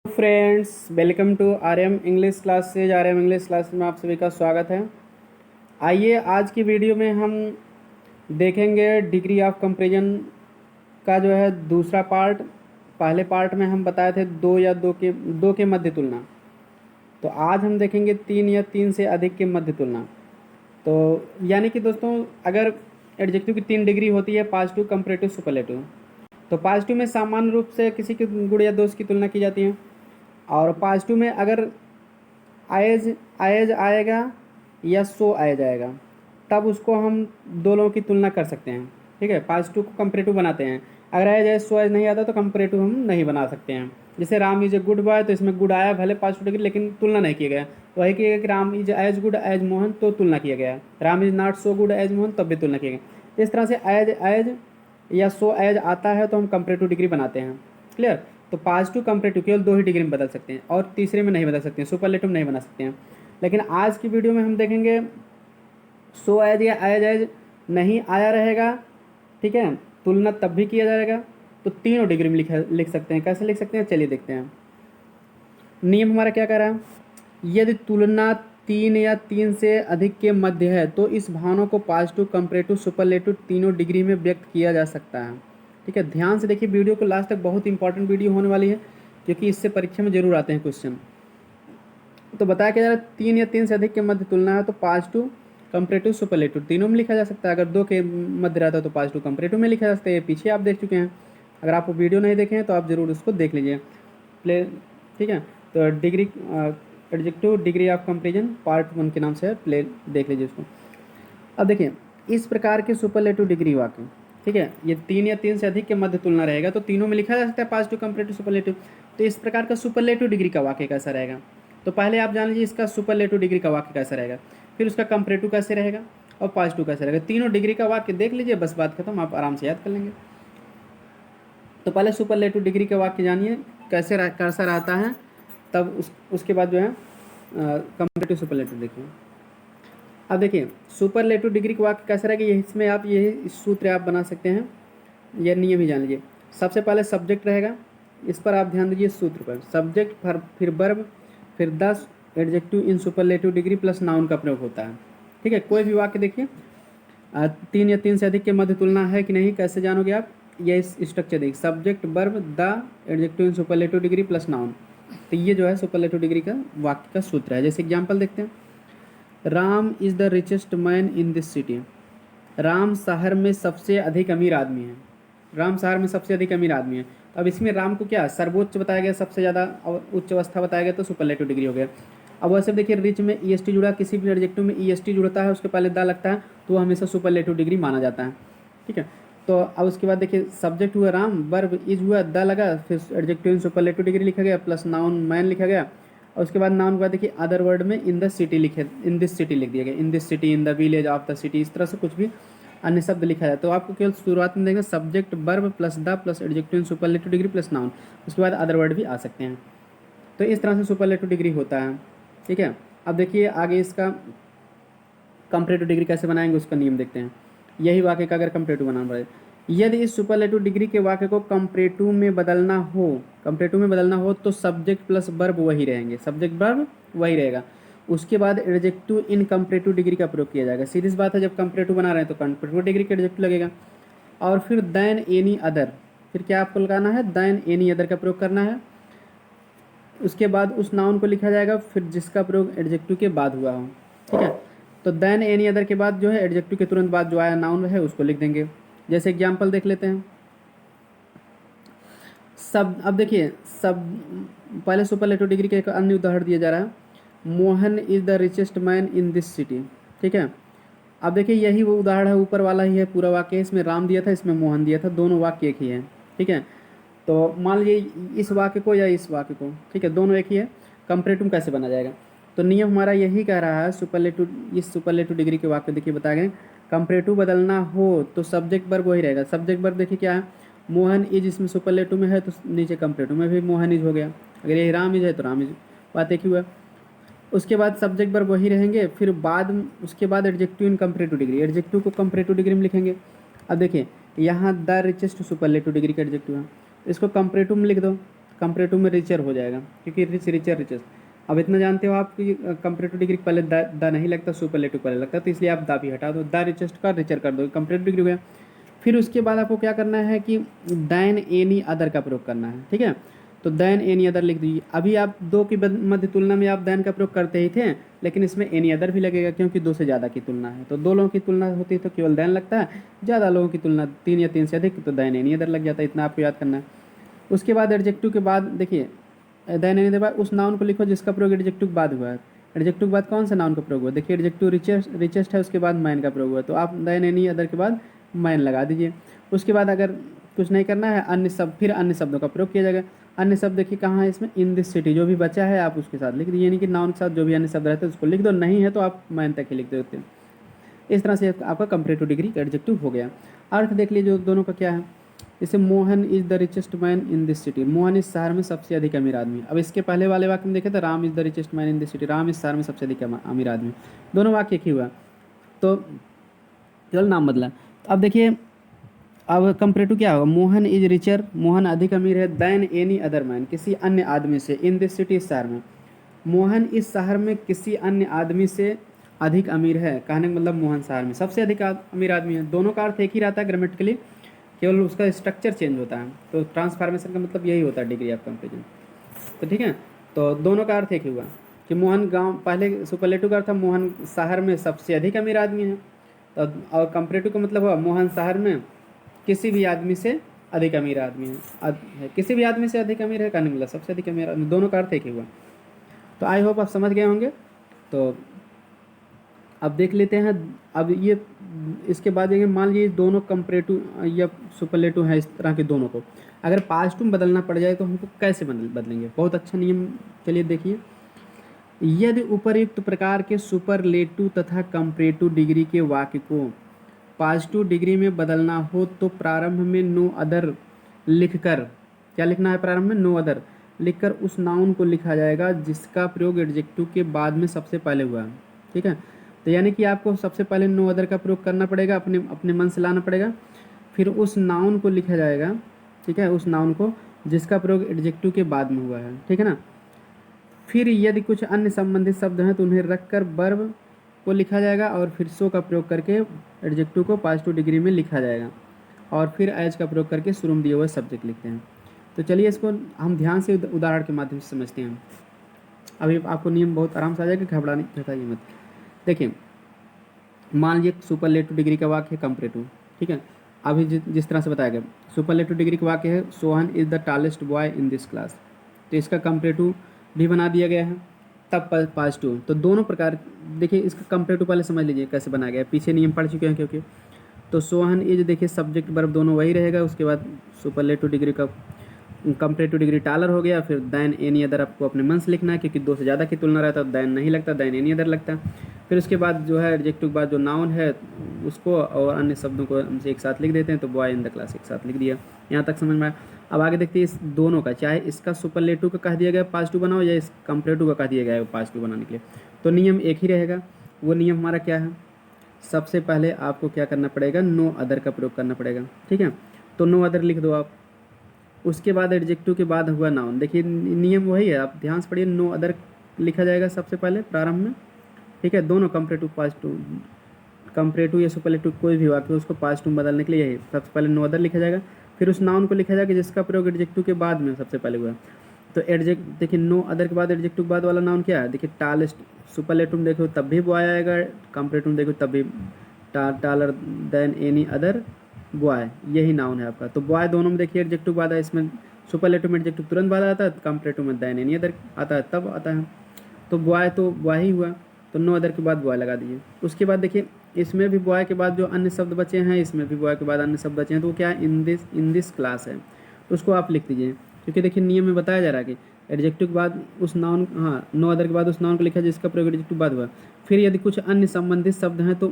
Friends, welcome to Aryam English classes. Aryam English classes में आप सभी का स्वागत है। आइए आज की वीडियो में हम देखेंगे डिग्री ऑफ कंपैरिजन का जो है दूसरा पार्ट। पहले पार्ट में हम बताए थे दो के मध्य तुलना, तो आज हम देखेंगे तीन या तीन से अधिक के मध्य तुलना। तो यानी कि दोस्तों, अगर एडजेक्टिव की तीन डिग्री होती है, पॉजिटिव, कंपैरेटिव, सुपरलेटिव। तो पॉजिटिव में सामान्य रूप से किसी के गुण या दोष की तुलना की जाती है, और पॉजिटिव में अगर आएज आएज आएगा या सो आएज आएगा तब उसको हम दोनों की तुलना कर सकते हैं। ठीक है, पॉजिटिव को कंपैरेटिव बनाते हैं। अगर आएज आएज सो आएज नहीं आता तो कंपैरेटिव हम नहीं बना सकते हैं। जैसे Ram is a good boy, तो इसमें गुड आया भले पॉजिटिव डिग्री, लेकिन तुलना नहीं किया गया। वही किया गया कि Ram is as good as Mohan, तो तुलना किया गया। Ram is not so good as Mohan, तब भी तुलना किया गया। इस तरह से एज एज या सो एज आता है तो हम कंपैरेटिव डिग्री बनाते हैं। क्लियर। तो पॉजिटिव कंपैरेटिव केवल दो ही डिग्री में बदल सकते हैं, और तीसरे में नहीं बदल सकते हैं, सुपरलेटिव नहीं बना सकते हैं। लेकिन आज की वीडियो में हम देखेंगे सो एज या एज एज नहीं आया रहेगा, ठीक है, तुलना तब भी किया जाएगा, तो तीनों डिग्री में लिख सकते हैं। कैसे लिख सकते हैं, चलिए देखते हैं। नियम हमारा क्या कह रहा है, यदि तुलना तीन या तीन से अधिक के मध्य है तो इस भावना को पॉजिटिव, कंपैरेटिव, सुपरलेटिव तीनों डिग्री में व्यक्त किया जा सकता है। ठीक है, ध्यान से देखिए वीडियो को लास्ट तक, बहुत इंपॉर्टेंट वीडियो होने वाली है, क्योंकि इससे परीक्षा में जरूर आते हैं क्वेश्चन। तो बताया क्या जा रहा है, तीन या तीन से अधिक के मध्य तुलना है तो पॉजिटिव, कंपैरेटिव, सुपरलेटिव तीनों में लिखा जा सकता है। अगर दो के मध्य रहता है तो पॉजिटिव, कंपैरेटिव में लिखा जा सकता है। ये पीछे आप देख चुके हैं। अगर आप वो वीडियो नहीं देखे हैं तो आप जरूर उसको देख लीजिए। प्ले ठीक है, तो degree adjective degree of comparison part 1 के नाम से है, प्ले देख लीजिए उसको। अब देखिए, इस प्रकार के सुपरलेटिव डिग्री वाक्य, ठीक है, ये तीन या तीन से अधिक के मध्य तुलना रहेगा तो तीनों में लिखा जा सकता है पॉजिटिव, कंपैरेटिव, सुपरलेटिव। तो इस प्रकार का सुपरलेटिव डिग्री का वाक्य कैसा रहेगा, तो पहले आप जान लीजिए इसका सुपरलेटिव डिग्री का वाक्य कैसा रहेगा, फिर उसका कंपैरेटिव कैसे रहेगा और पॉजिटिव कैसे रहेगा। तीनों डिग्री का वाक्य देख लीजिए, बस बात खत्म, आप आराम से याद कर लेंगे। तो पहले सुपरलेटिव डिग्री का वाक्य जानिए कैसा रहता है, तब उसके बाद जो है कंपैरेटिव, सुपरलेटिव देखिए। अब देखिए सुपरलेटिव डिग्री का वाक्य कैसा रहेगा, इसमें आप ये सूत्र आप बना सकते हैं, यह नियम ही जान लीजिए। सबसे पहले सब्जेक्ट रहेगा, इस पर आप ध्यान दीजिए सूत्र पर। सब्जेक्ट फिर वर्ब फिर the adjective in superlative degree plus noun का प्रयोग होता है। ठीक है, कोई भी वाक्य देखिए, तीन या तीन से अधिक के मध्य तुलना है कि नहीं, कैसे जानोगे आप, ये स्ट्रक्चर देखिए, subject verb the adjective in superlative degree plus noun. तो ये जो है सुपरलेटिव डिग्री का वाक्य का सूत्र है। जैसे एग्जांपल देखते हैं, Ram is the richest man in this city. Ram शहर में सबसे अधिक अमीर आदमी है। राम शहर में सबसे अधिक अमीर आदमी है। अब इसमें राम को क्या सर्वोच्च बताया गया, सबसे ज़्यादा उच्च अवस्था बताया गया, तो सुपरलेटिव डिग्री हो गया। अब वैसे देखिए, रिच में ईएसटी जुड़ा, किसी भी एडजेक्टिव में ईएसटी जुड़ता है, उसके पहले द लगता है, तो वो हमेशा सुपरलेटिव डिग्री माना जाता है। ठीक है, तो अब उसके बाद देखिए, सब्जेक्ट हुआ राम, वर्ब इज हुआ, द लगा, फिर एडजेक्टिव इन सुपरलेटिव डिग्री लिखा गया, प्लस नाउन मैन लिखा गया, और उसके बाद नाउन के बाद देखिए अदर वर्ड में इन द सिटी लिखे, इन दिस सिटी लिख दिया गया, इन this city, in the village of the city, इस तरह से कुछ भी अन्य शब्द लिखा जाए। तो आपको केवल शुरुआत में देखेंगे subject verb plus the plus adjective in superlative degree plus noun, उसके बाद अदर वर्ड भी आ सकते हैं। तो इस तरह से सुपरलेटिव डिग्री होता है। ठीक है, अब देखिए आगे इसका कंपैरेटिव डिग्री कैसे बनाएंगे, उसका नियम देखते हैं। यही वाक्य का अगर कंपैरेटिव बनाना पड़े, यदि इस सुपरलेटिव डिग्री के वाक्य को कंपैरेटिव में बदलना हो तो सब्जेक्ट प्लस वर्ब वही रहेंगे, सब्जेक्ट वर्ब वही रहेगा। उसके बाद एडजेक्टिव इन कंपैरेटिव डिग्री का प्रयोग किया जाएगा। सीधी सी बात है, जब कंपैरेटिव बना रहे हैं तो कंपैरेटिव डिग्री का एडजेक्टिव लगेगा। और फिर देन एनी अदर, फिर क्या आपको लगाना है, देन एनी अदर का प्रयोग करना है। उसके बाद उस नाउन को लिखा जाएगा फिर जिसका प्रयोग एडजेक्टिव के बाद हुआ हो। ठीक है, तो देन एनी अदर के बाद जो है एडजेक्टिव के तुरंत बाद जो आया नाउन है उसको लिख देंगे। जैसे एग्जाम्पल देख लेते हैं। सब, अब देखिए सब, पहले सुपरलेटिव डिग्री का एक अन्य उदाहरण दिया जा रहा है, Mohan is the richest man in this city. ठीक है, अब देखिए यही वो उदाहरण है, ऊपर वाला ही है पूरा वाक्य, इसमें राम दिया था, इसमें मोहन दिया था, दोनों वाक्य एक ही है। ठीक है, तो मान लीजिए इस वाक्य को या इस वाक्य को, ठीक है, दोनों एक ही है, कंपैरेटिव कैसे बना जाएगा। तो नियम हमारा यही कह रहा है, सुपरलेटिव, इस सुपरलेटिव डिग्री के वाक्य देखिए बताए गए, कंपैरेटिव बदलना हो तो सब्जेक्ट वर्ब वही रहेगा। सब्जेक्ट वर्ब देखिए क्या है, मोहन इज, इसमें सुपरलेटिव में है तो नीचे कंपैरेटिव में भी मोहन इज हो गया। अगर ये राम इज है तो राम इज, बात एक ही हुआ। उसके बाद सब्जेक्ट वर्ब वही रहेंगे, फिर उसके बाद एडजेक्टिव इन कंपैरेटिव डिग्री, एडजेक्टिव को कंपैरेटिव डिग्री में लिखेंगे। अब देखिए यहाँ द रिचेस्ट सुपरलेटिव डिग्री का एडजेक्टिव है, इसको कंपैरेटिव में लिख दो, कंपरेटिव में रिचर हो जाएगा, क्योंकि रिच रिचर रिचेस्ट। अब इतना जानते हो आप कि कंपरेटिव डिग्री पहले द नहीं लगता, सुपरलेटिव पहले लगता है, तो इसलिए आप द भी हटा दो, द रिचेस्ट का रिचर कर दो, कंपरेटिव डिग्री हो गया। फिर उसके बाद आपको क्या करना है कि दैन एनी अदर का प्रयोग करना है, ठीक है। तो दैन एनी अदर लिख दीजिए। अभी आप दो की मध्य तुलना में आप दैन का प्रयोग करते ही थे, लेकिन इसमें एनी अदर भी लगेगा, क्योंकि दो से ज़्यादा की तुलना है। तो दो लोगों की तुलना होती है तो केवल दैन लगता है, ज़्यादा लोगों की तुलना 3 या 3 से अधिक तो दैन एनी अदर लग जाता है। इतना आपको याद करना है। उसके बाद एडजेक्टिव के बाद देखिए, दैन एनी अदर बाद उस नाउन को लिखो जिसका प्रयोग एडजेक्टिव के बाद हुआ है। एडजेक्टिव के बाद कौन सा नाउन का प्रयोग हुआ? देखिए एडजेक्टिव रिचेस्ट है, उसके बाद मैन का प्रयोग हुआ, तो आप दैन एनी अदर के बाद मैन लगा दीजिए। उसके बाद अगर कुछ नहीं करना है, अन्य शब्द, फिर अन्य शब्दों का प्रयोग किया जाएगा। अन्य शब्द देखिए कहाँ है इसमें, इन दिस सिटी, जो भी बचा है आप उसके साथ लिख दीजिए, यानी कि नाउन के साथ जो भी अन्य शब्द रहते हैं उसको लिख दो, नहीं है तो आप मैन तक ही लिख देते हैं। इस तरह से आपका कंपैरेटिव डिग्री का एडजेक्टिव हो गया। अर्थ देख लीजिए दोनों का क्या है। जैसे Mohan is the richest man in this city, Mohan इस शहर में सबसे अधिक अमीर आदमी है। अब इसके पहले वाले वाक्य में देखे तो Ram is the richest man in this city, Ram इस शहर में सबसे अधिक अमीर आदमी। दोनों वाक्य एक ही हुआ, तो केवल नाम बदला। अब देखिए, अब कंपरेटिव क्या होगा, मोहन इज रिचर, मोहन अधिक अमीर है, दैन एनी अदर मैन, किसी अन्य आदमी से, इन दिस सिटी, इस शहर में। मोहन इस शहर में किसी अन्य आदमी से अधिक अमीर है, कहने का मतलब मोहन शहर में सबसे अधिक अमीर आदमी है। दोनों का अर्थ एक ही रहता है ग्रामेटिकली, केवल उसका स्ट्रक्चर चेंज होता है। तो ट्रांसफॉर्मेशन का मतलब यही होता है डिग्री ऑफ कंपेरिजन। तो ठीक है, तो दोनों का अर्थ एक ही हुआ कि मोहन गांव, पहले सुपरलेटिव का अर्थ था मोहन शहर में सबसे अधिक अमीर आदमी है, और कंपरेटिव का मतलब हुआ मोहन शहर में किसी भी आदमी से अधिक अमीर आदमी है, किसी भी आदमी से अधिक अमीर है, कहने मतलब सबसे अधिक अमीर आदमी। दोनों का अर्थ एक ही हुआ। तो आई होप आप समझ गए होंगे। तो अब देख लेते हैं, अब ये इसके बाद ये मान लीजिए दोनों कंपरेटिव या सुपरलेटिव है, इस तरह के दोनों को अगर पास्ट में बदलना पड़ जाए तो हमको कैसे बदलेंगे? बहुत अच्छा नियम, चलिए देखिए। यदि उपर्युक्त प्रकार के सुपरलेटिव तथा कंपरेटिव डिग्री के वाक्य को पॉजिटिव डिग्री में बदलना हो तो प्रारंभ में नो अदर लिखकर, क्या लिखना है प्रारंभ में? नो अदर लिखकर उस नाउन को लिखा जाएगा जिसका प्रयोग एडजेक्टिव के बाद में सबसे पहले हुआ है, ठीक है। तो यानी कि आपको सबसे पहले नो अदर का प्रयोग करना पड़ेगा, अपने मन से लाना पड़ेगा, फिर उस नाउन को लिखा जाएगा, ठीक है, उस नाउन को जिसका प्रयोग एडजेक्टिव के बाद में हुआ है, ठीक है ना। फिर यदि कुछ अन्य संबंधित शब्द हैं तो उन्हें रखकर वर्ब को लिखा जाएगा, और फिर सो का प्रयोग करके एडजेक्टिव को पॉजिटिव डिग्री में लिखा जाएगा, और फिर एज का प्रयोग करके शुरू में दिए हुए सब्जेक्ट लिखते हैं। तो चलिए इसको हम ध्यान से उदाहरण के माध्यम से समझते हैं। अभी आपको नियम बहुत आराम से आ जाएगा, घबराने बताइए मत। देखिए, मान लीजिए सुपरलेटिव डिग्री का वाक्य है कंपरेटिव, ठीक है। अभी जिस तरह से बताया गया, सुपरलेटिव डिग्री का वाक्य है Sohan is the tallest boy in this class, तो इसका कंपरेटिव भी बना दिया गया है, तब पॉजिटिव। तो दोनों प्रकार देखिए, इसका कंपरेटिव पहले समझ लीजिए कैसे बनाया गया है, पीछे नियम पढ़ चुके हैं क्योंकि। तो सोहन इज, देखिए सब्जेक्ट वर्ब दोनों वही रहेगा, उसके बाद सुपरलेटिव डिग्री का कंपरेटिव डिग्री टालर हो गया, फिर दैन एनी अदर आपको अपने मन से लिखना है, क्योंकि दो से ज़्यादा की तुलना रहता है तो दैन नहीं लगता, दैन एनी अदर लगता है। फिर उसके बाद जो है एडजेक्टिव के बाद जो नाउन है उसको और अन्य शब्दों को हमसे एक साथ लिख देते हैं, तो बॉय इन द क्लास एक साथ लिख दिया। यहाँ तक समझ में आया। अब आगे देखते हैं इस दोनों का, चाहे इसका सुपरलेटिव का कह दिया गया पॉजिटिव बनाओ या इस कंपरेटिव का कह दिया गया है पॉजिटिव बनाने के लिए, तो नियम एक ही रहेगा। वो नियम हमारा क्या है, सबसे पहले आपको क्या करना पड़ेगा, नो अदर का प्रयोग करना पड़ेगा, ठीक है। तो नो अदर लिख दो आप, उसके बाद एडजेक्टिव के बाद हुआ नाउन। देखिए नियम वही है, आप ध्यान से पढ़िए। नो अदर लिखा जाएगा सबसे पहले प्रारंभ में, ठीक है। दोनों कंपरेटिव पॉजिटिव, कंपरेटिव या सुपरलेटिव कोई भी वाक्य उसको पॉजिटिव बदलने के लिए यही सबसे पहले नो अदर लिखा जाएगा, फिर उस नाउन को लिखा जाएगा जिसका प्रयोग एडजेक्टिव के बाद में सबसे पहले हुआ। तो देखिए नो अदर के बाद एडजेक्टिव के बाद वाला नाउन क्या है, देखिए टॉलेस्ट। सुपरलेटिव देखो तब भी बॉय आएगा, कंपरेटिव देखो तब भी taller than any other boy, यही नाउन है आपका। तो बॉय दोनों में देखिए एडजेक्टिव बाद है, इसमें सुपरलेटिव में एडजेक्टिव तुरंत बाद आता है, कंपरेटिव में देन एनी अदर आता है तब आता है। तो बॉय तो बॉय ही हुआ, तो नो अदर के बाद बॉय लगा दीजिए। उसके बाद देखिए इसमें भी बॉय के बाद जो अन्य शब्द बचे हैं, इसमें भी बॉय के बाद अन्य शब्द बचे हैं, तो वो क्या है, इन दिस क्लास है, तो उसको आप लिख दीजिए। क्योंकि देखिए नियम में बताया जा रहा है कि एडजेक्टिव के बाद उस नाउन, हाँ नो अदर के बाद उस नाउन को लिखा जिसका प्रयोग एडजेक्टिव बाद हुआ। फिर यदि कुछ अन्य संबंधित शब्द हैं तो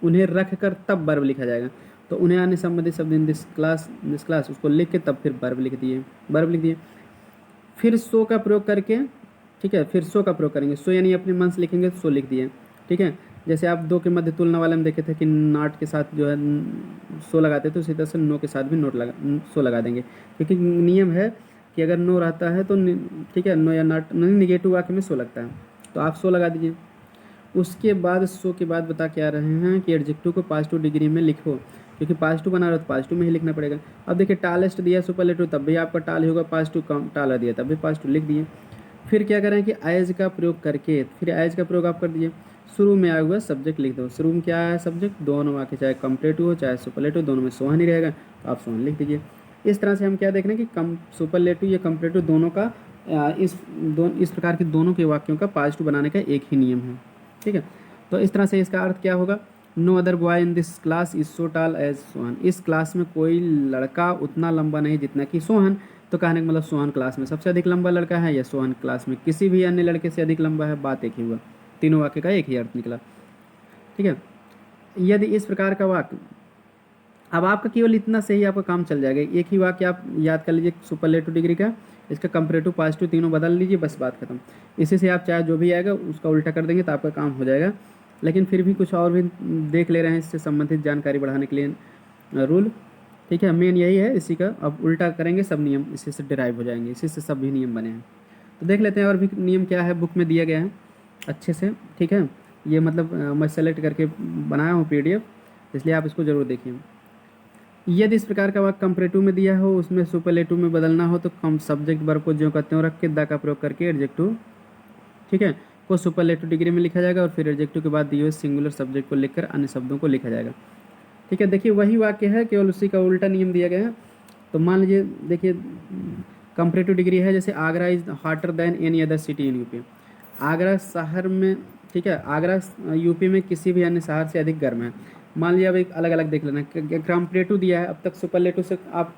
उन्हें रख कर तब वर्ब लिखा जाएगा। तो उन्हें अन्य संबंधित शब्द इन दिस क्लास उसको लिख के तब फिर वर्ब लिख दिए। फिर सो का प्रयोग करके, ठीक है, फिर सो का प्रयोग करेंगे। सो यानी अपने मन से लिखेंगे, सो लिख दिए, ठीक है। जैसे आप दो के मध्य तुलना वाले में देखे थे कि नॉट के साथ जो है सो लगाते थे, उसी तरह से नो के साथ भी सो लगा देंगे, क्योंकि नियम है कि अगर नो रहता है तो ठीक है, नो या नॉट नहीं, निगेटिव वाक्य में सो लगता है, तो आप सो लगा दीजिए। उसके बाद सो के बाद बता के आ रहे हैं कि एडजेक्टिव को पॉजिटिव डिग्री में लिखो, क्योंकि पॉजिटिव बना रहा है तो पॉजिटिव में ही लिखना पड़ेगा। अब देखिए टालेस्ट दिया सुपरलेटिव, तब भी आपका टाल ही होगा, पॉजिटिव कम टाला दिया तब भी पॉजिटिव लिख दिए। फिर क्या करें कि एज का प्रयोग करके, फिर एज का प्रयोग आप कर दीजिए, शुरू में आया हुआ सब्जेक्ट लिख दो। शुरू में क्या है सब्जेक्ट, दोनों वाक्य चाहे कंपरेटिव हो चाहे सुपरलेटिव, दोनों में सोहन ही रहेगा, तो आप सोहन लिख दीजिए। इस तरह से हम क्या देख रहे हैं कि कम सुपरलेटिव या कंपरेटिव दोनों का इस प्रकार के दोनों के वाक्यों का पॉजिटिव बनाने का एक ही नियम है, ठीक है। तो इस तरह से इसका अर्थ क्या होगा, no other boy in this class is so tall as Sohan. इस क्लास में कोई लड़का उतना लंबा नहीं जितना कि सोहन। तो कहने का मतलब सोहन क्लास में सबसे अधिक लंबा लड़का है या सोहन क्लास में किसी भी अन्य लड़के से अधिक लंबा है, बात एक ही हुआ, तीनों वाक्य का एक ही अर्थ निकला, ठीक है। यदि इस प्रकार का वाक्य, अब आपका केवल इतना से ही आपका काम चल जाएगा, एक ही वाक्य आप याद कर लीजिए सुपरलेटिव डिग्री का, इसका कंपरेटिव पॉजिटिव तीनों बदल लीजिए, बस बात खत्म। इसी से आप चाहे जो भी आएगा उसका उल्टा कर देंगे तो आपका काम हो जाएगा। लेकिन फिर भी कुछ और भी देख ले रहे हैं इससे संबंधित जानकारी बढ़ाने के लिए रूल, ठीक है। मेन यही है इसी का, अब उल्टा करेंगे सब नियम इसी से डिराइव हो जाएंगे, इसी से सब भी नियम बने हैं। तो देख लेते हैं और भी नियम क्या है, बुक में दिया गया है अच्छे से, ठीक है। ये मतलब मैं सेलेक्ट करके बनाया हूँ PDF, इसलिए आप इसको ज़रूर देखिए। यदि इस प्रकार का वाक्य कंपरेटिव में दिया हो, उसमें सुपरलेटिव में बदलना हो, तो कम सब्जेक्ट वर्ब को ज्यों का त्यों रख के द का प्रयोग करके एडजेक्टिव, ठीक है, को सुपरलेटिव डिग्री में लिखा जाएगा, और फिर एडजेक्टिव के बाद दिए हुए सिंगुलर सब्जेक्ट को लिखकर अन्य शब्दों को लिखा जाएगा, ठीक है। देखिए वही वाक्य है, केवल उसी का उल्टा नियम दिया गया है। तो मान लीजिए देखिए कंपरेटिव डिग्री है, जैसे Agra is hotter than any other city in UP. Agra शहर में, ठीक है, आगरा यूपी में किसी भी अन्य शहर से अधिक गर्म है। मान लीजिए अब एक अलग अलग देख लेना, कंपरेटिव दिया है, अब तक सुपरलेटिव से आप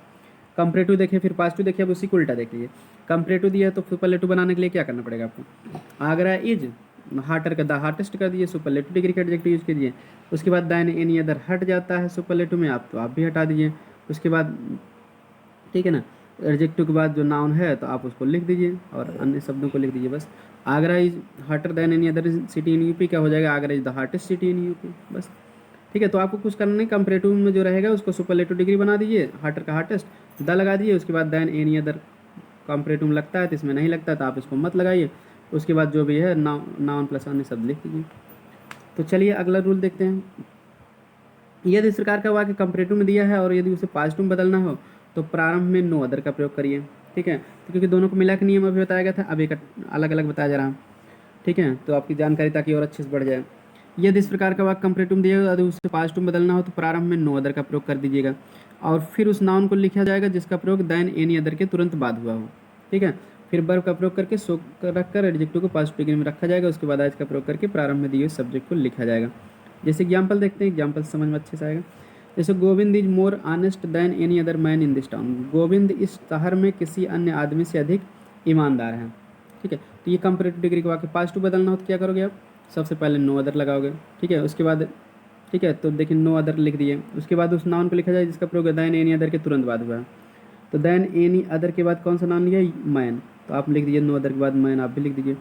कंपरेटिव देखिए फिर पॉजिटिव देखिए, अब उसी को उल्टा देख लीजिए। कंपरेटिव दिया है तो सुपरलेटिव बनाने के लिए क्या करना पड़ेगा आपको, आगरा इज हार्टर का द हार्टेस्ट कर दिए, सुपरलेटिव डिग्री का एडजेक्टिव यूज कीजिए। उसके बाद दाइन एनी अदर हट जाता है सुपरलेटिव में, आप तो आप भी हटा दीजिए। उसके बाद ठीक है ना, एडजेक्टिव के बाद जो नाउन है तो आप उसको लिख दीजिए और अन्य शब्दों को लिख दीजिए बस। Agra is hotter than any other city in UP क्या हो जाएगा, Agra is the hottest city in UP, बस, ठीक है। तो आपको कुछ करना नहीं, कंपरेटिव में जो रहेगा उसको सुपरलेटिव डिग्री बना दीजिए, हार्टर का हार्टेस्ट द लगा दीजिए। उसके बाद देन एनी अदर कंपरेटिव में लगता है तो इसमें नहीं लगता तो आप इसको मत लगाइए। उसके बाद जो भी है नाउन प्लस अन्य शब्द लिख दीजिए। तो चलिए अगला रूल देखते हैं। यदि इस प्रकार का वाक्य कंपरेटिव में दिया है और यदि उसे पॉजिटिव में बदलना हो तो प्रारंभ में नो अदर का प्रयोग करिए, ठीक है। तो क्योंकि दोनों को मिला के नियम अभी बताया गया था, अब एक अलग अलग बताया जा रहा है, ठीक है, तो आपकी जानकारी ताकि और अच्छे से बढ़ जाए। यदि इस प्रकार का वाक्य कंपरेटिव में दिया हो यदि उसे पॉजिटिव में बदलना हो तो प्रारंभ में नो अदर का प्रयोग कर दीजिएगा, और फिर उस नाउन को लिखा जाएगा जिसका प्रयोग देन एनी अदर के तुरंत बाद हुआ हो, ठीक है। फिर वर्ब का प्रयोग करके सो रखकर एडजेक्टिव को पॉजिटिव डिग्री में रखा जाएगा। उसके बाद एज का प्रयोग करके प्रारंभ में दिए हुए सब्जेक्ट को लिखा जाएगा। जैसे एग्जाम्पल देखते हैं, एग्जाम्पल समझ में अच्छे से आएगा। जैसे Govind is more honest than any other man in this town. Govind इस शहर में किसी अन्य आदमी से अधिक ईमानदार है, ठीक है। तो ये कंपरेटिव डिग्री के वाक्य पॉजिटिव बदलना हो तो क्या करोगे आप, सबसे पहले नो अदर लगाओगे, ठीक है। उसके बाद ठीक है, तो देखिए नो अदर लिख दिए। उसके बाद उस नाउन को लिखा जाए जिसका प्रयोग देन एनी अदर के तुरंत बाद हुआ है। तो देन एनी अदर के बाद कौन सा नाउन लिया, मैन, तो आप लिख दीजिए नो अदर के बाद मैन आप भी लिख दीजिए।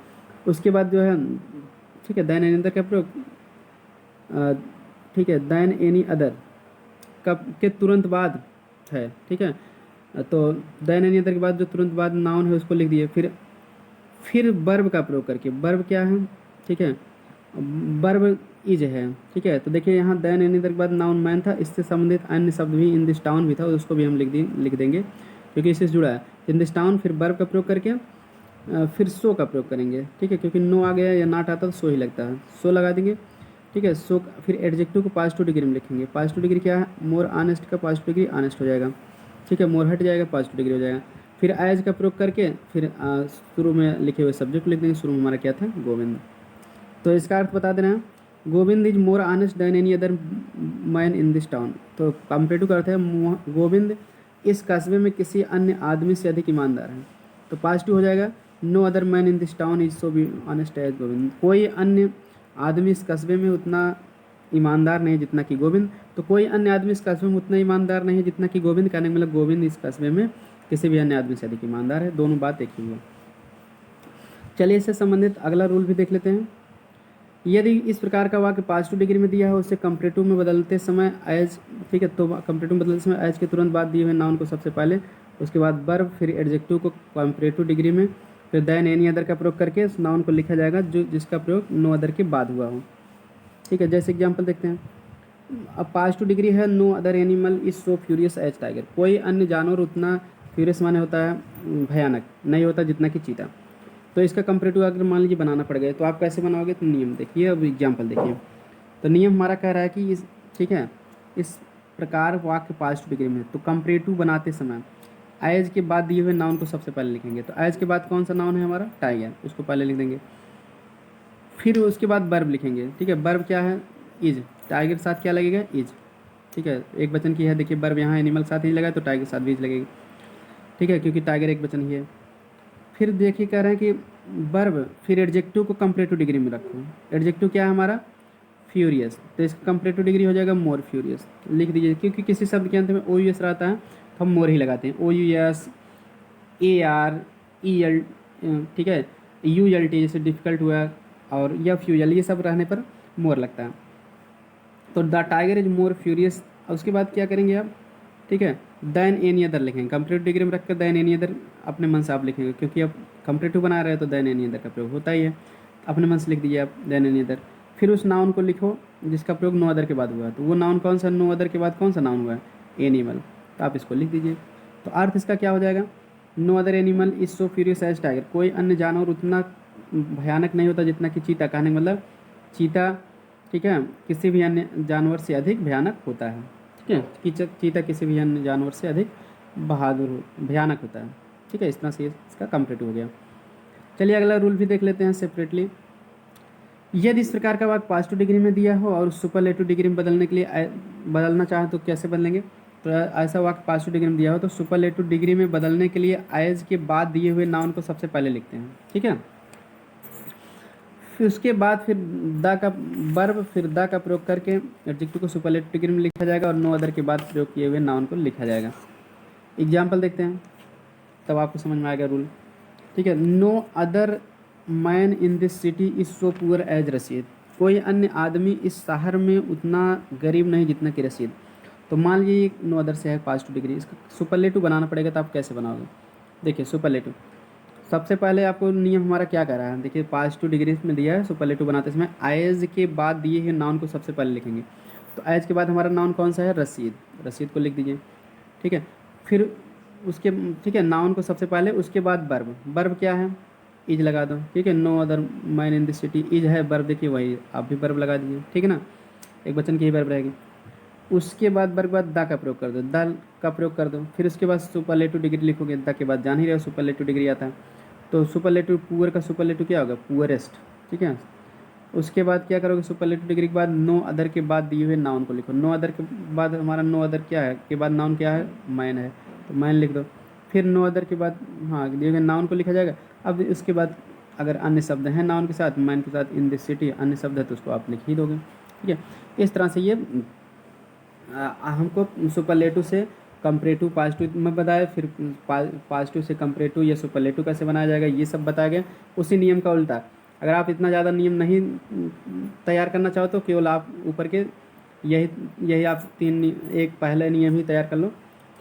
उसके बाद जो है ठीक है देन एनी अदर का प्रयोग, ठीक है, देन एनी अदर कब के तुरंत बाद है, ठीक है। तो देन एनी अदर के बाद जो तुरंत बाद नाउन है उसको लिख दिए। फिर वर्ब का प्रयोग करके, वर्ब क्या है, ठीक है, वर्ब इज है, ठीक है। तो देखिए यहाँ देन एनी अदर के बाद नाउन मैन था, इससे संबंधित अन्य शब्द भी इन दिस टाउन भी था, उसको भी हम लिख देंगे क्योंकि इससे जुड़ा है इन दिस टाउन। फिर वर्ब का प्रयोग करके फिर सो का प्रयोग करेंगे, ठीक है, क्योंकि नो आ गया या नाट आता तो सो ही लगता है, सो लगा देंगे, ठीक है। सो फिर एडजेक्टिव को पॉजिटिव डिग्री में लिखेंगे। पॉजिटिव डिग्री क्या है, मोर ऑनेस्ट का पॉजिटिव डिग्री ऑनेस्ट हो जाएगा, ठीक है, मोर हट जाएगा पॉजिटिव डिग्री हो जाएगा। फिर एज का प्रयोग करके फिर शुरू में लिखे हुए सब्जेक्ट लिख देंगे। शुरू में हमारा क्या था, गोविंद। तो इसका अर्थ बता दे रहे हैं, Govind is more honest than any other man in this town. तो कंपरेटिव का अर्थ है गोविंद इस कस्बे में किसी अन्य आदमी से अधिक ईमानदार है। तो पॉजिटिव हो जाएगा no other man in this town is so be honest as Govind. कोई अन्य आदमी इस कस्बे में उतना ईमानदार नहीं जितना कि गोविंद। तो कोई अन्य आदमी इस कस्बे में उतना ईमानदार नहीं जितना कि गोविंद, कहने का मतलब गोविंद इस कस्बे में किसी भी अन्य आदमी से अधिक ईमानदार है। दोनों बात एक ही हुआ। चलिए इससे संबंधित अगला रूल भी देख लेते हैं। यदि इस प्रकार का वाक्य पॉजिटिव डिग्री में दिया है उसे कंपरेटिव में बदलते समय एज, ठीक है, तो कंपरेटिव में बदलते समय एज के तुरंत बाद दिए हुए नाउन को सबसे पहले उसके बाद वर्ब, फिर एडजेक्टिव को कंपैरेटिव डिग्री में, फिर देन एनी अदर का प्रयोग करके उस नाउन को लिखा जाएगा जो जिसका प्रयोग नो अदर के बाद हुआ हो। ठीक है, जैसे एग्जाम्पल देखते हैं। अब पास्ट टू डिग्री है, no other animal is so furious as tiger. कोई अन्य जानवर उतना फ्यूरियस माने होता है भयानक नहीं होता जितना कि चीता। तो इसका कंपैरेटिव अगर मान लीजिए बनाना पड़ गया तो आप कैसे बनाओगे, तो नियम देखिए, अब एग्जाम्पल देखिए। तो नियम हमारा कह रहा है कि इस, ठीक है, इस प्रकार वाक्य पास्ट डिग्री में, तो कंपैरेटिव बनाते समय एज के बाद दिए हुए नाउन को सबसे पहले लिखेंगे। तो एज के बाद कौन सा नाउन है हमारा, टाइगर, उसको पहले लिख देंगे। फिर उसके बाद वर्ब लिखेंगे। ठीक है, वर्ब क्या है, इज। टाइगर के साथ क्या लगेगा, इज। ठीक है, एक वचन की है, देखिए वर्ब यहाँ एनिमल के साथ नहीं लगा तो टाइगर के साथ भी इज लगेगी। ठीक है, क्योंकि टाइगर एक वचन ही है। फिर देखिए कह रहे हैं कि वर्ब, फिर एडजेक्टिव को कंपैरेटिव डिग्री में रखो। एडजेक्टिव क्या है हमारा, फ्यूरियस, तो इसका कंपैरेटिव डिग्री हो जाएगा मोर फ्यूरियस। लिख दीजिए, क्योंकि किसी शब्द के अंत में ओ यू एस रहता है तो हम मोर ही लगाते हैं, O U S, A R, E L, ठीक है, यू एल टी, जैसे डिफिकल्ट हुआ, और एफ यू एल, ये सब रहने पर मोर लगता है। तो the tiger is more furious. उसके बाद क्या करेंगे आप, ठीक है, देन एनी अदर लिखेंगे। कंपैरेटिव डिग्री में रख कर देन एनी अदर अपने मन से आप लिखेंगे, क्योंकि आप कंपैरेटिव बना रहे हैं तो देन एनी अदर का प्रयोग होता ही है। अपने मन से लिख दीजिए आप देन एनी अदर। फिर उस नाउन को लिखो जिसका प्रयोग नो अदर के बाद हुआ है। तो वो नाउन कौन सा, नो अदर के बाद कौन सा नाउन हुआ है, एनिमल। तो आप इसको लिख दीजिए। तो अर्थ इसका क्या हो जाएगा, no other animal is so furious as tiger. कोई अन्य जानवर उतना भयानक नहीं होता जितना कि चीता। कहने का मतलब चीता, ठीक है, किसी भी अन्य जानवर से अधिक भयानक होता है। ठीक है, चीता किसी भी अन्य जानवर से अधिक बहादुर भयानक होता है। ठीक है, इस तरह से इसका कंप्लीट हो गया। चलिए अगला रूल भी देख लेते हैं सेपरेटली। यदि इस प्रकार का वाक्य पास्ट टू डिग्री में दिया हो और सुपरलेटिव डिग्री में बदलने के लिए बदलना चाहें तो कैसे बदलेंगे। तो ऐसा वाक्य पास्ट टू डिग्री में दिया हो तो सुपरलेटिव डिग्री में बदलने के लिए एज के बाद दिए हुए नाउन को सबसे पहले लिखते हैं। ठीक है, फिर उसके बाद फिर द का वर्ब, फिर द का प्रयोग करके एडजेक्टिव को सुपरलेटिव डिग्री में लिखा जाएगा और नो अदर के बाद प्रयोग किए हुए नाउन को लिखा जाएगा। एग्जाम्पल देखते हैं, तब आपको समझ में आएगा रूल। ठीक है, no other man in this city is so poor as Rashid. कोई अन्य आदमी इस शहर में उतना गरीब नहीं जितना कि रशीद। तो मान लीजिए नो अदर से है पास्ट टू डिग्री, इसका सुपरलेटिव बनाना पड़ेगा। तो आप कैसे बनाओगे, देखिए सुपरलेटिव सबसे पहले आपको नियम हमारा क्या कर रहा है, देखिए पास्ट टू डिग्री में दिया है, सुपरलेटिव बनाते समय एज के बाद दिए हुए नाउन को सबसे पहले लिखेंगे। तो एज के बाद हमारा नाउन कौन सा है, रशीद। रशीद को लिख दीजिए। ठीक है, फिर उसके, ठीक है, नाउन को सबसे पहले, उसके बाद वर्ब। वर्ब क्या है, इज लगा दो। ठीक है, no other man in this city, is है वर्ब, देखिए वही आप भी वर्ब लगा दीजिए। ठीक है ना, एक वचन की ही वर्ब रहेगी। उसके बाद वर्ब के बाद द का प्रयोग कर दो, द का प्रयोग कर दो। फिर उसके बाद सुपरलेटिव डिग्री लिखोगे, द के बाद जान ही रहे हो सुपरलेटिव डिग्री आता है। तो सुपरलेटिव पुअर का सुपरलेटिव क्या होगा, पुअरेस्ट। ठीक है, उसके बाद क्या करोगे, सुपरलेटिव डिग्री के बाद नो अदर के बाद दिए हुए नाउन को लिखो। नो अदर के बाद हमारा नो अदर क्या है, के बाद नाउन क्या है, मैन है, तो मैन लिख दो। फिर नो अदर के बाद हाँ दिए हुए नाउन को लिखा जाएगा। अब उसके बाद अगर अन्य शब्द हैं नाउन के साथ, मैन के साथ, इन दिस सिटी अन्य शब्द है तो उसको आप लिख ही दोगे। ठीक है, इस तरह से ये हमको सुपरलेटिव से कंपैरेटिव पॉजिटिव में बताया, फिर पॉजिटिव से कंपैरेटिव या सुपरलेटिव कैसे बनाया जाएगा ये सब बताया गया। उसी नियम का उल्टा, अगर आप इतना ज़्यादा नियम नहीं तैयार करना चाहो तो केवल आप ऊपर के यही यही आप एक पहला नियम ही तैयार कर लो।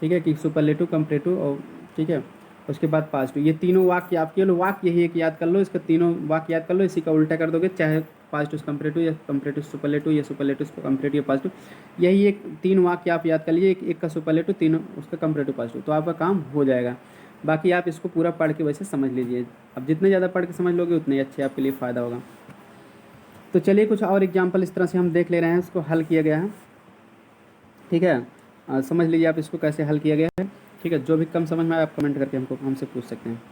ठीक है, कि सुपरलेटिव, कंपैरेटिव और, ठीक है, उसके बाद पॉजिटिव, ये तीनों वाक्य आप केवल वाक्य यही एक याद कर लो, इसका तीनों वाक्य याद कर लो, इसी का उल्टा कर दोगे, चाहे पॉजिटिव कंपैरेटिव या कंपैरेटिव सुपरलेटिव या सुपरलेटिव कंपैरेटिव पॉजिटिव, यही एक तीन वाक्य आप याद कर लीजिए, एक का सुपरलेटिव, तीनों उसका कंपैरेटिव पॉजिटिव, तो आपका काम हो जाएगा। बाकी आप इसको पूरा पढ़ के वैसे समझ लीजिए, अब जितने ज़्यादा पढ़ के समझ लोगे उतने अच्छे आपके लिए फ़ायदा होगा। तो चलिए कुछ और एग्जाम्पल इस तरह से हम देख ले रहे हैं, उसको हल किया गया है। ठीक है, समझ लीजिए आप इसको कैसे हल किया गया है। ठीक है, जो भी कम समझ में आए आप कमेंट करके हमसे पूछ सकते हैं।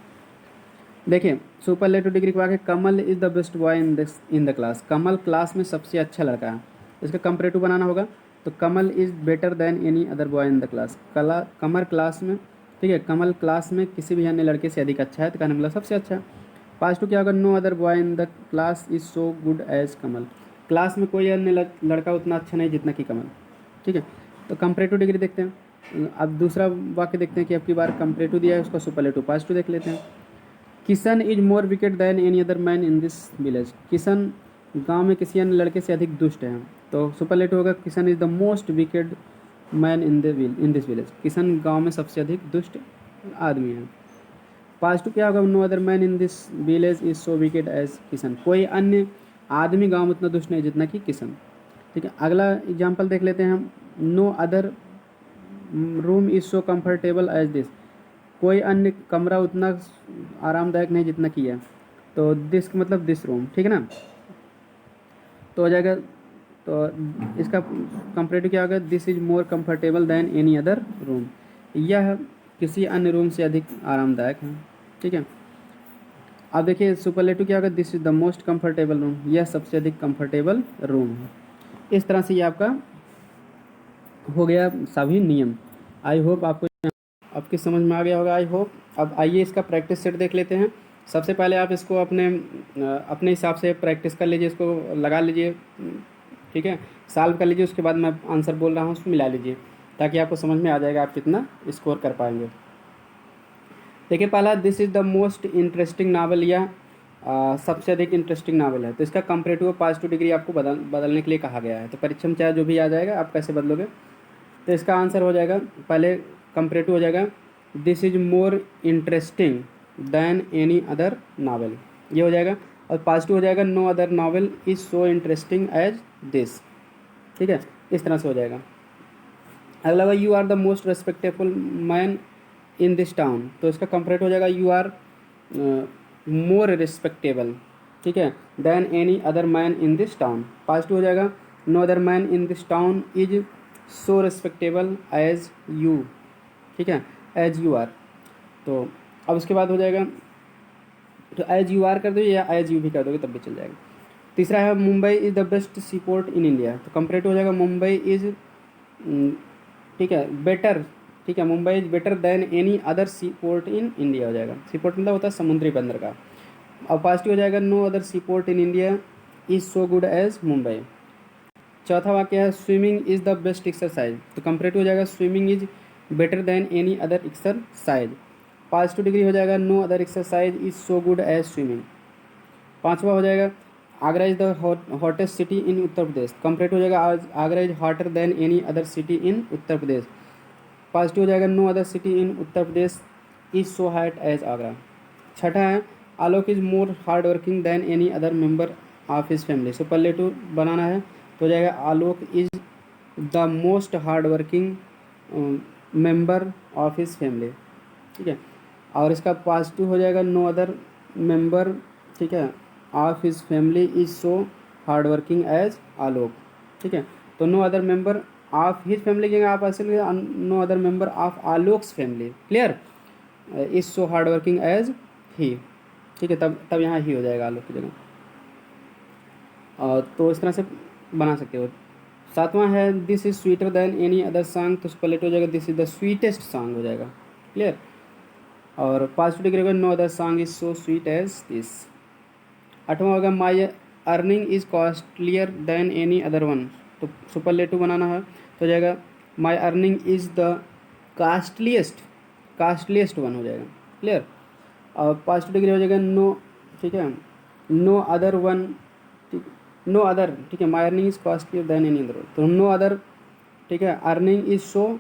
देखिए सुपरलेटिव डिग्री के बाद Kamal is the best boy in the class. Kamal class में सबसे अच्छा लड़का है, इसका कंपैरेटिव बनाना होगा। तो Kamal is better than any other boy in the class. Kamal class में, ठीक है, कमल क्लास में किसी भी अन्य लड़के से अधिक अच्छा है, तो कहने मतलब सबसे अच्छा है। पॉजिटिव क्या होगा, no other boy in the class is so good as Kamal. Class में कोई अन्य लड़का उतना अच्छा नहीं जितना कि कमल। ठीक है, तो कंपैरेटिव डिग्री देखते हैं। अब दूसरा वाक्य देखते हैं कि अब की बार कंपैरेटिव दिया है, उसका सुपरलेटिव पॉजिटिव देख लेते हैं। Kishan is more wicket then any other man in this village. Kishan गांव में किसी अन्य लड़के से अधिक दुष्ट है, तो सुपरलेटिव होगा Kishan is the most wicket man in this village. Kishan गांव में सबसे अधिक दुष्ट आदमी है। पास्ट टू क्या होगा, no other man in this village is so wicked as Kishan, कोई अन्य आदमी गांव में उतना दुष्ट नहीं जितना कि किशन। ठीक है, अगला एग्जाम्पल देख लेते हैं हम, no other room is so comfortable as this, कोई अन्य कमरा उतना आरामदायक नहीं जितना कि है। तो दिस मतलब दिस रूम, ठीक है ना। तो हो जाएगा, तो इसका कंपेरेटिव क्या होगा, this is more comfortable then any other room, यह किसी अन्य रूम से अधिक आरामदायक है। ठीक है, अब देखिए सुपरलेटिव क्या होगा, this is the most comfortable room, यह सबसे अधिक कंफर्टेबल रूम है। इस तरह से ये आपका हो गया सभी नियम। आई होप आपकी समझ में आ गया होगा, आई होप। अब आइए इसका प्रैक्टिस सेट देख लेते हैं। सबसे पहले आप इसको अपने हिसाब से प्रैक्टिस कर लीजिए, इसको लगा लीजिए, ठीक है, सॉल्व कर लीजिए, उसके बाद मैं आंसर बोल रहा हूँ उसको मिला लीजिए, ताकि आपको समझ में आ जाएगा आप कितना स्कोर कर पाएंगे। देखिए पहला, this is the most interesting novel, यह सबसे अधिक इंटरेस्टिंग नावल है। तो इसका कंपरेटिव पॉजिटिव डिग्री आपको बदलने के लिए कहा गया है। तो परीक्षा में चाहे जो भी आ जाएगा आप कैसे बदलोगे। तो इसका आंसर हो जाएगा, पहले कंपरेटिव हो जाएगा, this is more interesting than any other novel, ये हो जाएगा। और पॉजिटिव हो जाएगा, no other novel is so interesting as this. ठीक है, इस तरह से हो जाएगा। अगला हुआ, you are the most respectable man in this town, तो इसका कंपरेट हो जाएगा, यू आर मोर रिस्पेक्टेबल, ठीक है, than any other man in this town. Positive हो जाएगा, no other man in this town is so respectable as you, ठीक है, एज यू आर। तो अब उसके बाद हो जाएगा, तो एज यू आर कर दो या एज यू भी कर दोगे तब भी चल जाएगा। तीसरा है, Mumbai is the best sea port in India, तो कंपरेट हो जाएगा, मुंबई इज़, ठीक है, बेटर, ठीक है, Mumbai is better than any other sea port in India हो जाएगा। सी पोर्ट मतलब होता है समुद्री बंदर का। अब पॉजिटिव हो जाएगा, no other sea port in India is so good as Mumbai. चौथा वाक्य है, swimming is the best exercise, तो कंपरेटिव हो जाएगा, swimming is better than any other exercise. Positive degree हो जाएगा, no other exercise is so good as swimming. पांचवा हो जाएगा, Agra is the hottest city in Uttar Pradesh, comparative हो जाएगा, Agra is hotter than any other city in Uttar Pradesh. Positive हो जाएगा, no other city in Uttar Pradesh is so hot as Agra. छठा है, Alok is more hard working than any other member of his family, superlative बनाना है, तो हो जाएगा, Alok is the most hard working member of his family, ठीक है। और इसका पॉजिटिव हो जाएगा, नो अदर मेंबर, ठीक है, of his family is so hard working as Alok, ठीक है। तो no other member of his family के आप ऐसे no other member of Alok's family, clear, is so hard working as he, ठीक है, तब यहाँ ही हो जाएगा आलोक की जगह। तो इस तरह से बना सकते हो। सातवां है, this is sweeter than any other song, तो पॉजिटिव हो जाएगा, this is the sweetest song हो जाएगा, क्लियर। और पॉजिटिव डिग्री होगा, no other song is so sweet as this. आठवां होगा, my earning is costlier than any other one, तो सुपरलेटिव बनाना है, तो हो जाएगा, my earning is the costliest one हो जाएगा, क्लियर। और पॉजिटिव डिग्री हो जाएगा, नो, ठीक है, नो अदर वन, ठीक, नो अदर, ठीक है, माई earning is costlier than any other, तो नो अदर, ठीक है, अर्निंग इज़ सो,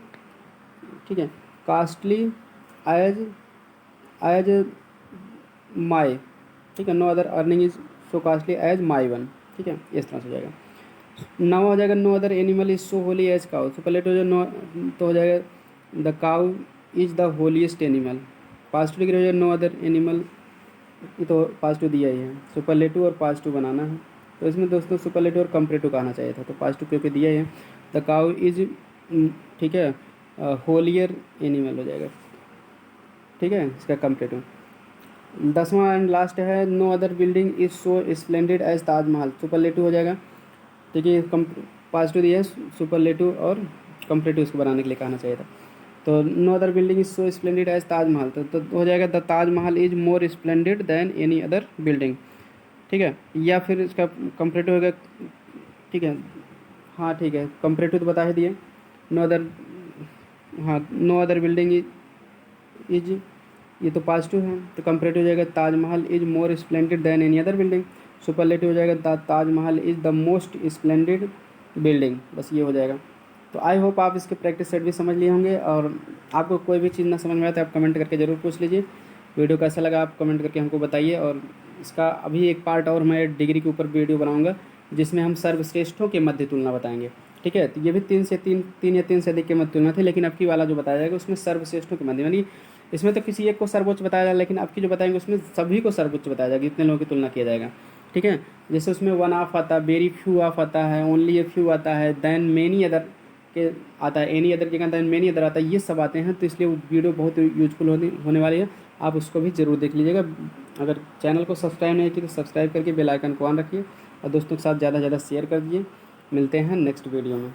ठीक है, कास्टली एज माई, ठीक है, no other earning is so costly as my one, ठीक है, इस तरह से हो जाएगा। नवा हो जाएगा, no other animal is so holy as cow, superlative हो जाएगा, नो, तो हो जाएगा, the cow is the holiest animal. Positive degree हो जाएगा, नो अदर एनिमल, ये तो पॉजिटिव दिया ही है, सुपरलेटिव और पॉजिटिव बनाना है। तो इसमें दोस्तों सुपरलेटिव और कंपरेटिव कहना चाहिए था, तो पॉजिटिव क्योंकि दिया ही है, द काउ इज, ठीक है, होलियर एनिमल हो जाएगा, ठीक है, इसका कंपरेटिव। 10वां एंड लास्ट है, no other building is so splendid as Taj Mahal, superlative हो जाएगा, ठीक है, पॉजिटिव दिया है, सुपरलेटिव और कंपरेटिव इसको बनाने के लिए कहना चाहिए था। तो no other building is so splendid as Taj Mahal, तो हो जाएगा, the Taj Mahal is more splendid than any other building, ठीक है। या फिर इसका कंपरेटिव होगा, ठीक है, हाँ ठीक है, कंपरेटिव तो बता ही दिए, नो अदर, हाँ, नो अदर बिल्डिंग इज, ये तो पॉजिटिव है, तो कंपरेटिव हो जाएगा, Taj Mahal is more splendid than any other building. Superlative हो जाएगा, Taj Mahal is the most splendid building, बस ये हो जाएगा। तो आई होप आप इसके प्रैक्टिस सेट भी समझ लिए होंगे, और आपको कोई भी चीज़ ना समझ में आए तो आप कमेंट करके ज़रूर पूछ लीजिए। वीडियो कैसा लगा आप कमेंट करके हमको बताइए, और इसका अभी एक पार्ट और मैं डिग्री के ऊपर वीडियो बनाऊँगा जिसमें हम सर्वश्रेष्ठों के मध्य तुलना बताएंगे। ठीक है, तो ये भी तीन या तीन से अधिक के मध्य तुलना थी, लेकिन अब की वाला जो बताया जाएगा उसमें सर्वश्रेष्ठों के मध्य, यानी इसमें तो किसी एक को सर्वोच्च बताया जाएगा, लेकिन अब की जो बताएंगे उसमें सभी को सर्वोच्च बताया जाएगा, इतने लोगों की तुलना किया जाएगा। ठीक है, जैसे उसमें वन ऑफ आता है, वेरी फ्यू ऑफ आता है, ओनली ए फ्यू आता है, देन मेनी अदर के आता है, एनी अदर की जगह देन मेनी अदर आता है, ये सब आते हैं। तो इसलिए वो वीडियो बहुत यूजफुल होने वाली है, आप उसको भी ज़रूर देख लीजिएगा। अगर चैनल को सब्सक्राइब नहीं किया तो सब्सक्राइब करके बेल आइकन को ऑन रखिए, और दोस्तों के साथ ज़्यादा से ज़्यादा शेयर कर दीजिए। मिलते हैं नेक्स्ट वीडियो में।